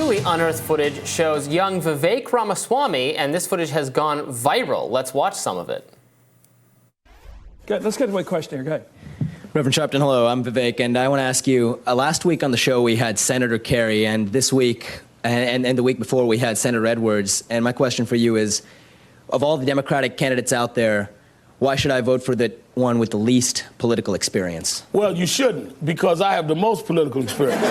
newly unearthed footage shows young Vivek Ramaswamy, and this footage has gone viral. Let's watch some of it. Good. Let's get to my question here. Go ahead. Reverend Sharpton, hello. I'm Vivek, and I want to ask you, last week on the show we had Senator Kerry, and this week and the week before we had Senator Edwards. And my question for you is, of all the Democratic candidates out there, why should I vote for the one with the least political experience? Well, you shouldn't, because I have the most political experience.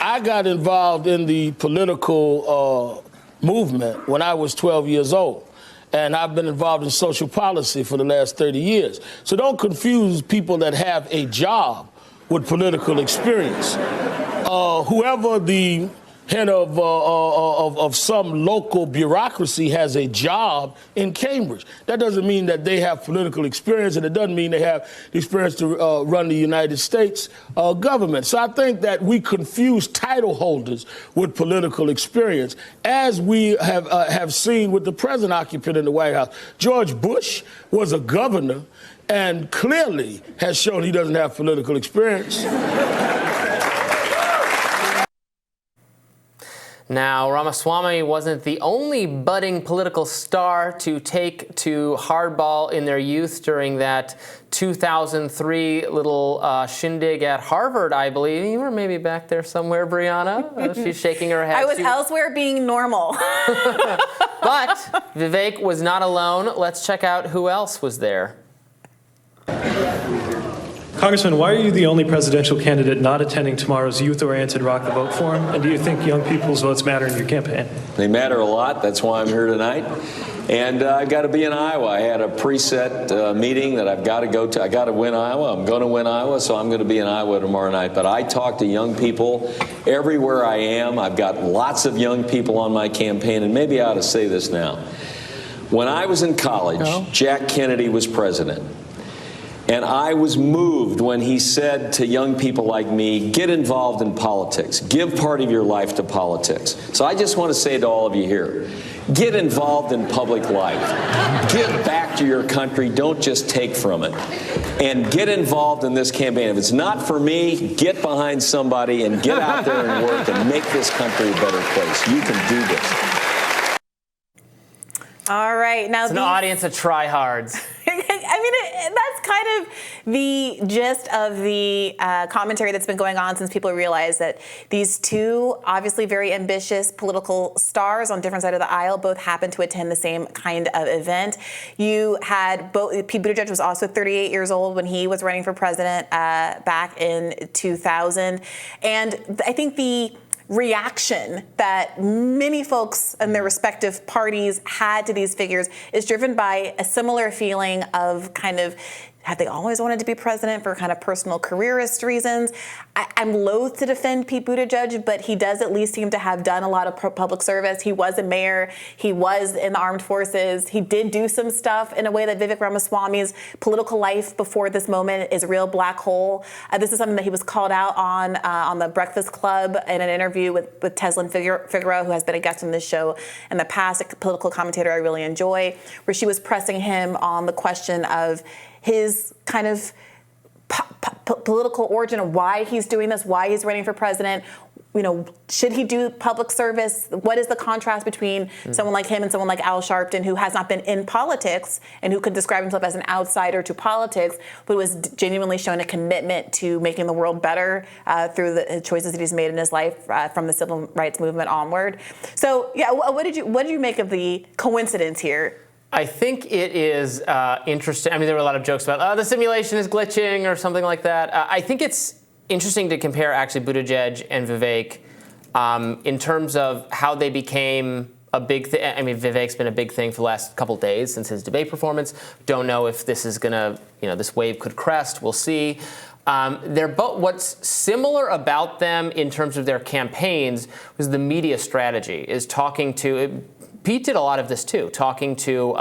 I got involved in the political movement when I was 12 years old. And I've been involved in social policy for the last 30 years. So don't confuse people that have a job with political experience. Whoever the head of some local bureaucracy has a job in Cambridge, that doesn't mean that they have political experience, and it doesn't mean they have the experience to run the United States government. So I think that we confuse title holders with political experience, as we have seen with the present occupant in the White House. George Bush was a governor and clearly has shown he doesn't have political experience. Now, Ramaswamy wasn't the only budding political star to take to hardball in their youth during that 2003 little shindig at Harvard, I believe. You were maybe back there somewhere, Briahna. She's shaking her head. I was elsewhere being normal. But Vivek was not alone. Let's check out who else was there. Congressman, why are you the only presidential candidate not attending tomorrow's youth-oriented Rock the Vote forum? And do you think young people's votes matter in your campaign? They matter a lot. That's why I'm here tonight. And I've got to be in Iowa. I had a preset meeting that I've got to go to. I got to win Iowa. I'm going to win Iowa, so I'm going to be in Iowa tomorrow night. But I talk to young people everywhere I am. I've got lots of young people on my campaign, and maybe I ought to say this now. When I was in college, Jack Kennedy was president. And I was moved when he said to young people like me, get involved in politics. Give part of your life to politics. So I just want to say to all of you here, get involved in public life. Give back to your country. Don't just take from it. And get involved in this campaign. If it's not for me, get behind somebody and get out there and work and make this country a better place. You can do this. All right. Now it's an audience of tryhards. I mean, that's kind of the gist of the commentary that's been going on since people realized that these two obviously very ambitious political stars on different sides of the aisle both happened to attend the same kind of event. You had both. Pete Buttigieg was also 38 years old when he was running for president back in 2000. And I think the reaction that many folks in their respective parties had to these figures is driven by a similar feeling of kind of, have they always wanted to be president for kind of personal careerist reasons? I'm loath to defend Pete Buttigieg, but he does at least seem to have done a lot of public service. He was a mayor. He was in the armed forces. He did do some stuff in a way that Vivek Ramaswamy's political life before this moment is a real black hole. This is something that he was called out on the Breakfast Club in an interview with Teslin Figueroa, who has been a guest on this show in the past, a political commentator I really enjoy, where she was pressing him on the question of his kind of political origin of why he's doing this, why he's running for president. You know, should he do public service? What is the contrast between someone like him and someone like Al Sharpton, who has not been in politics and who could describe himself as an outsider to politics, but was genuinely showing a commitment to making the world better through the choices that he's made in his life from the civil rights movement onward. So, yeah, what did you make of the coincidence here? I think it is interesting. I mean, there were a lot of jokes about, the simulation is glitching or something like that. I think it's interesting to compare actually Buttigieg and Vivek in terms of how they became a big thing. I mean, Vivek's been a big thing for the last couple of days since his debate performance. Don't know if this is going to, this wave could crest. We'll see. They're both. What's similar about them in terms of their campaigns was the media strategy, is talking to. Pete did a lot of this too, talking to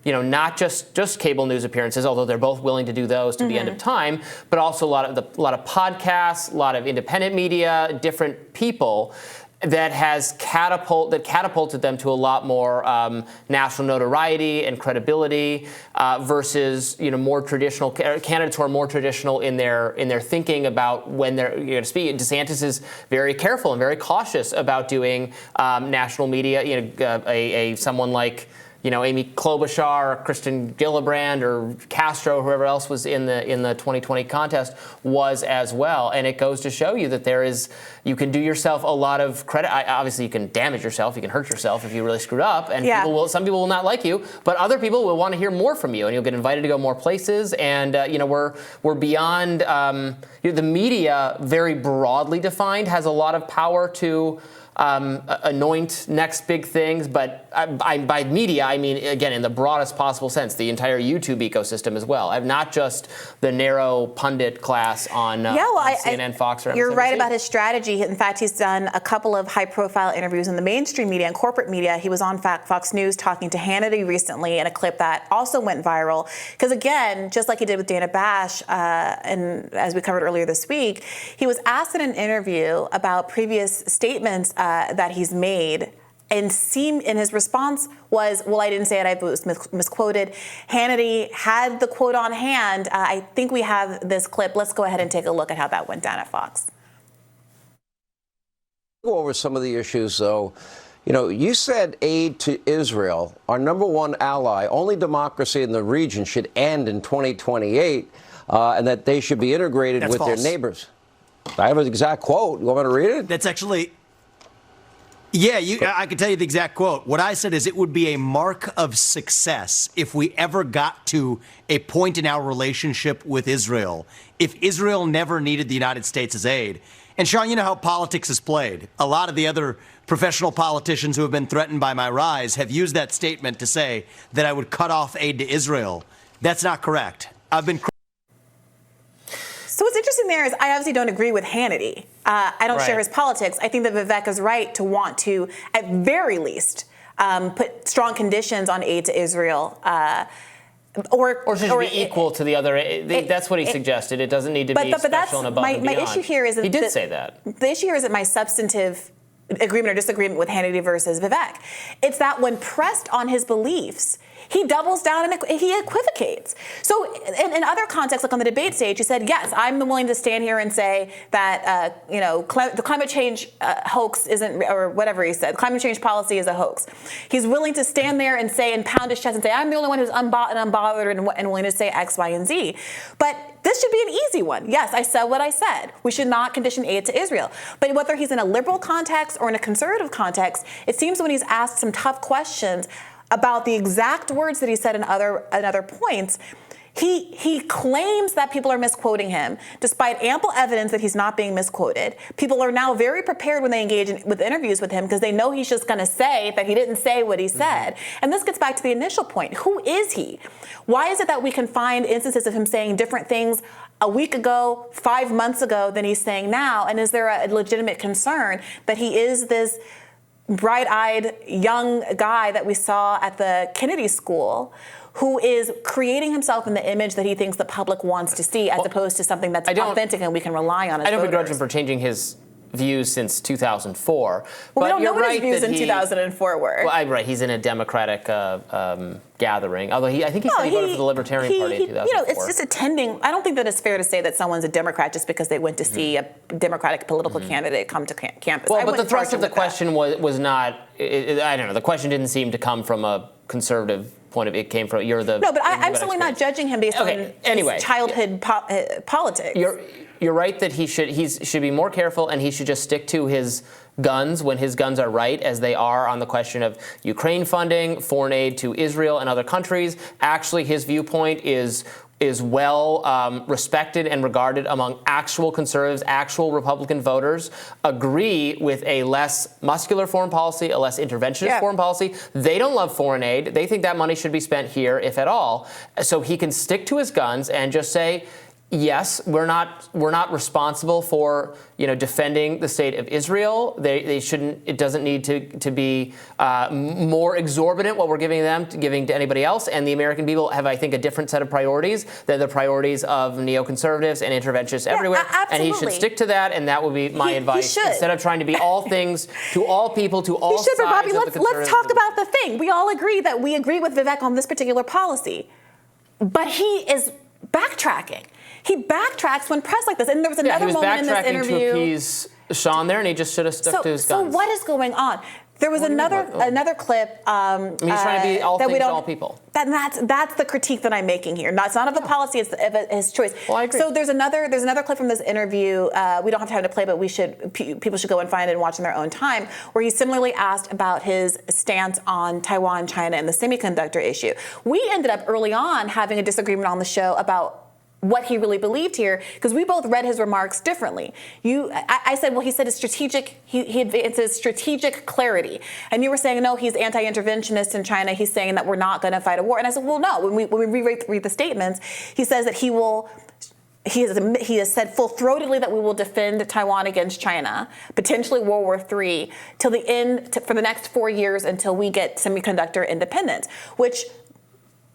not just cable news appearances, although they're both willing to do those to the end of time, but also a lot of podcasts, a lot of independent media, different people. that has catapulted them to a lot more national notoriety and credibility versus more traditional candidates who are more traditional in their thinking about when they're going to speak. DeSantis is very careful and very cautious about doing national media. Someone like Amy Klobuchar, or Kristen Gillibrand, or Castro, whoever else was in the 2020 contest was as well. And it goes to show you that you can do yourself a lot of credit. Obviously, you can damage yourself, you can hurt yourself if you really screwed up, and some people will not like you, but other people will want to hear more from you, and you'll get invited to go more places. And we're beyond the media, very broadly defined, has a lot of power to anoint next big things, but by media, I mean, again, in the broadest possible sense, the entire YouTube ecosystem as well. Not just the narrow pundit class on CNN, Fox, or MSNBC. You're right about his strategy. In fact, he's done a couple of high-profile interviews in the mainstream media and corporate media. He was on Fox News talking to Hannity recently in a clip that also went viral. Because again, just like he did with Dana Bash, and as we covered earlier this week, he was asked in an interview about previous statements that he's made, and his response was, well, I didn't say it, I was misquoted. Hannity had the quote on hand. I think we have this clip. Let's go ahead and take a look at how that went down at Fox. Go over some of the issues, though. You said aid to Israel, our #1 ally, only democracy in the region, should end in 2028, and that they should be integrated with their neighbors. I have an exact quote. You want me to read it? That's actually... Yeah, I can tell you the exact quote. What I said is it would be a mark of success if we ever got to a point in our relationship with Israel, if Israel never needed the United States' aid. And Sean, you know how politics is played. A lot of the other professional politicians who have been threatened by my rise have used that statement to say that I would cut off aid to Israel. That's not correct. I've been... So what's interesting there is I obviously don't agree with Hannity. I don't share his politics. I think that Vivek is right to want to, at very least, put strong conditions on aid to Israel. Or should it be equal to the other? That's what he suggested. It doesn't need to be special and above and beyond. My issue here is that he did say that. The issue here isn't my substantive agreement or disagreement with Hannity versus Vivek. It's that when pressed on his beliefs, he doubles down and he equivocates. So in other contexts, like on the debate stage, he said, yes, I'm willing to stand here and say that, the climate change hoax isn't, or whatever he said, climate change policy is a hoax. He's willing to stand there and say, and pound his chest and say, I'm the only one who's unbothered and willing to say X, Y, and Z. But this should be an easy one. Yes, I said what I said. We should not condition aid to Israel. But whether he's in a liberal context or in a conservative context, it seems when he's asked some tough questions about the exact words that he said in other points, he claims that people are misquoting him, despite ample evidence that he's not being misquoted. People are now very prepared when they engage with interviews with him because they know he's just going to say that he didn't say what he said. And this gets back to the initial point. Who is he? Why is it that we can find instances of him saying different things a week ago, 5 months ago than he's saying now? And is there a legitimate concern that he is this bright-eyed young guy that we saw at the Kennedy School who is creating himself in the image that he thinks the public wants to see as opposed to something that's authentic and we can rely on as I don't voters. begrudge him for changing his views since 2004. Well, we don't know what his views in 2004 were. Well, right, he's in a Democratic gathering, although I think he said he voted for the Libertarian Party in 2004. It's just attending. I don't think that it's fair to say that someone's a Democrat just because they went to see a Democratic political candidate come to campus. Well, but the thrust of the question was not, I don't know, the question didn't seem to come from a conservative point of view. It came from, you're the... No, but I'm certainly not judging him based on his childhood politics. You're right that he should be more careful, and he should just stick to his guns when his guns are right, as they are on the question of Ukraine funding, foreign aid to Israel and other countries. Actually, his viewpoint is well respected and regarded among actual conservatives, actual Republican voters, agree with a less muscular foreign policy, a less interventionist foreign policy. They don't love foreign aid. They think that money should be spent here, if at all. So he can stick to his guns and just say, yes, we're not responsible for defending the state of Israel. They shouldn't. It doesn't need to be more exorbitant what we're giving them giving to anybody else. And the American people have, I think, a different set of priorities than the priorities of neoconservatives and interventionists everywhere. Absolutely. And he should stick to that. And that would be my advice. He should. Instead of trying to be all things to all people, to all sides But Robby, of the let's conservative talk about the thing. We all agree that we agree with Vivek on this particular policy, but he is backtracking. He backtracks when pressed like this. And there was another moment in this interview. He was backtracking to appease Sean there, and he just should have stuck to his guns. So what is going on? There was another clip. He's trying to be all things to all people. That's the critique that I'm making here. It's not of the policy; it's of his choice. Well, I agree. So there's another clip from this interview. We don't have time to play, but people should go and find it and watch in their own time, where he's similarly asked about his stance on Taiwan, China, and the semiconductor issue. We ended up early on having a disagreement on the show about what he really believed here, because we both read his remarks differently. I said, well, he said it's strategic. He advances strategic clarity, and you were saying, no, he's anti-interventionist in China. He's saying that we're not going to fight a war. And I said, well, no. When we read the statements, he says that he will. He has said full-throatedly that we will defend Taiwan against China, potentially World War III, till the end for the next 4 years until we get semiconductor independence, which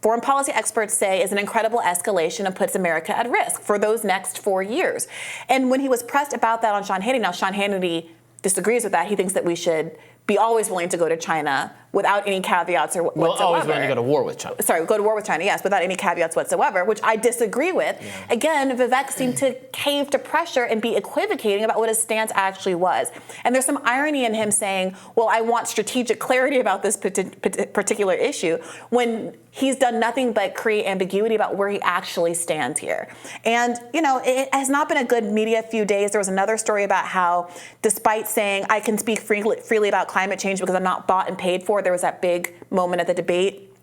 foreign policy experts say is an incredible escalation and puts America at risk for those next 4 years. And when he was pressed about that on Sean Hannity, now Sean Hannity disagrees with that. He thinks that we should be always willing to go to China without any caveats or whatsoever. Well, always willing to go to war with China. Sorry, go to war with China, yes, without any caveats whatsoever, which I disagree with. Yeah. Again, Vivek seemed to cave to pressure and be equivocating about what his stance actually was. And there's some irony in him saying, well, I want strategic clarity about this particular issue, when he's done nothing but create ambiguity about where he actually stands here. And, it has not been a good media few days. There was another story about how, despite saying I can speak freely about climate change because I'm not bought and paid for, there was that big moment at the debate.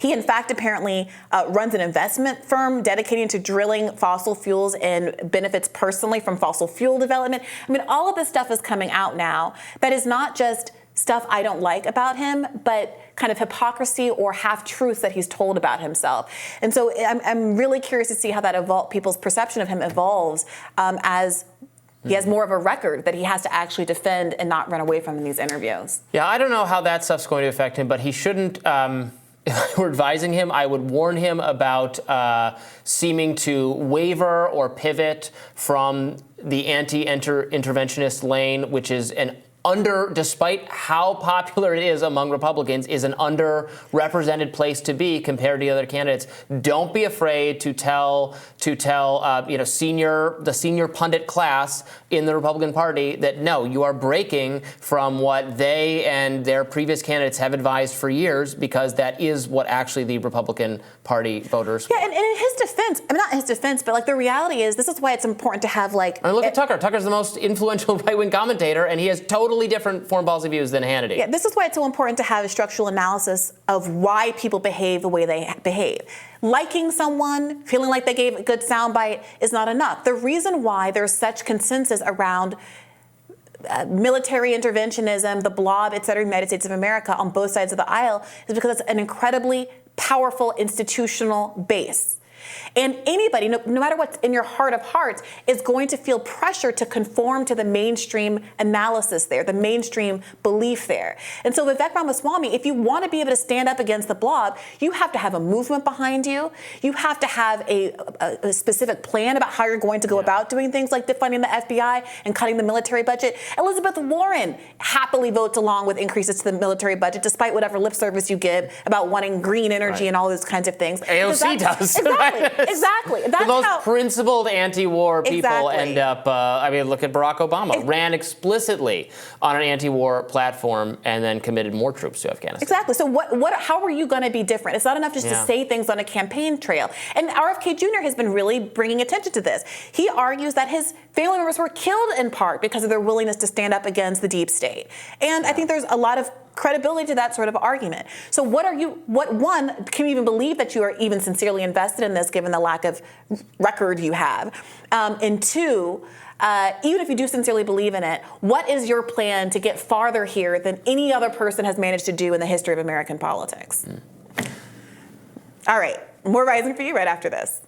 He, in fact, apparently runs an investment firm dedicated to drilling fossil fuels and benefits personally from fossil fuel development. I mean, all of this stuff is coming out now that is not just stuff I don't like about him, but kind of hypocrisy or half-truths that he's told about himself. And so I'm really curious to see how that people's perception of him evolves as he has more of a record that he has to actually defend and not run away from in these interviews. Yeah, I don't know how that stuff's going to affect him, but he shouldn't. If I were advising him, I would warn him about seeming to waver or pivot from the anti-interventionist lane, which is despite how popular it is among Republicans, is an underrepresented place to be compared to the other candidates. Don't be afraid to tell the senior pundit class in the Republican Party that no, you are breaking from what they and their previous candidates have advised for years, because that is what actually the Republican Party voters want. Yeah, and in his defense, not his defense, but the reality is this is why it's important to have look at Tucker. Tucker's the most influential right-wing commentator, and he has totally different foreign policy views than Hannity. Yeah, this is why it's so important to have a structural analysis of why people behave the way they behave. Liking someone, feeling like they gave a good soundbite is not enough. The reason why there's such consensus around military interventionism, the blob, et cetera, United States of America on both sides of the aisle is because it's an incredibly powerful institutional base. And anybody, no matter what's in your heart of hearts, is going to feel pressure to conform to the mainstream analysis there, the mainstream belief there. And so Vivek Ramaswamy, if you want to be able to stand up against the blob, you have to have a movement behind you. You have to have a specific plan about how you're going to go about doing things like defunding the FBI and cutting the military budget. Elizabeth Warren happily votes along with increases to the military budget, despite whatever lip service you give about wanting green energy and all those kinds of things. AOC does. Exactly. That's the most principled anti-war people end up, look at Barack Obama, ran explicitly on an anti-war platform and then committed more troops to Afghanistan. Exactly. So how are you going to be different? It's not enough just to say things on a campaign trail. And RFK Jr. has been really bringing attention to this. He argues that his family members were killed in part because of their willingness to stand up against the deep state. And I think there's a lot of credibility to that sort of argument. So can you even believe that you are even sincerely invested in this given the lack of record you have? And two, even if you do sincerely believe in it, what is your plan to get farther here than any other person has managed to do in the history of American politics? All right, more Rising for you right after this.